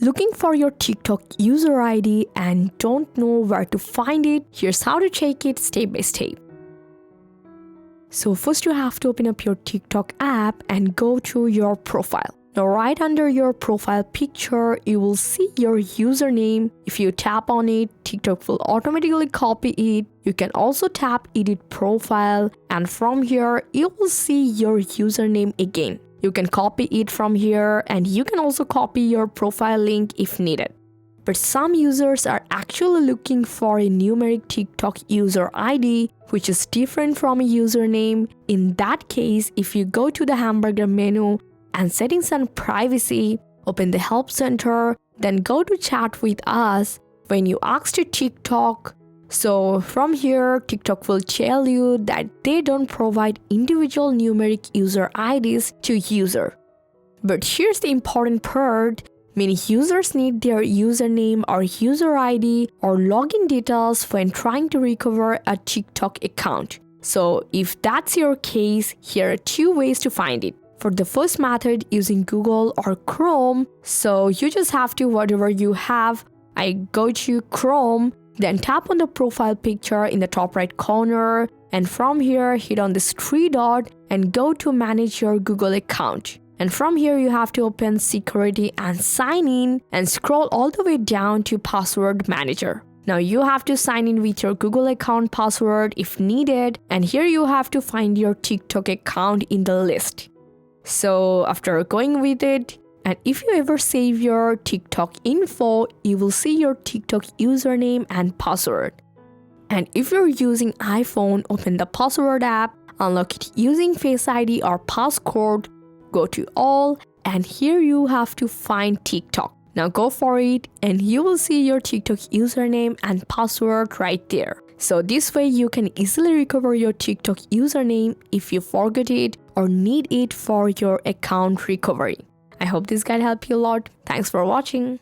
Looking for your TikTok user ID and don't know where to find it, here's how to check it step by step. So first you have to open up your TikTok app and go to your profile. Now right under your profile picture, you will see your username. If you tap on it, TikTok will automatically copy it. You can also tap edit profile, and from here, you will see your username again. You can copy it from here, and you can also copy your profile link if needed. But some users are actually looking for a numeric TikTok user ID, which is different from a username. In that case, if you go to the hamburger menu and settings and privacy, open the help center, then go to chat with us. When you ask to TikTok, so from here, TikTok will tell you that they don't provide individual numeric user IDs to user. But here's the important part. Many users need their username or user ID or login details when trying to recover a TikTok account. So if that's your case, here are two ways to find it. For the first method, using Google or Chrome, so you just have to whatever you have. I go to Chrome, then tap on the profile picture in the top right corner, and from here hit on this three dot and go to manage your Google account. And from here you have to open security and sign in and scroll all the way down to password manager. Now you have to sign in with your Google account password if needed, and here you have to find your TikTok account in the list. So after going with it, and if you ever save your TikTok info, you will see your TikTok username and password. And if you're using iPhone, open the password app, unlock it using Face ID or passcode, go to all, and here you have to find TikTok. Now go for it and you will see your TikTok username and password right there. So this way you can easily recover your TikTok username if you forget it or need it for your account recovery. I hope this guide helped you a lot. Thanks for watching.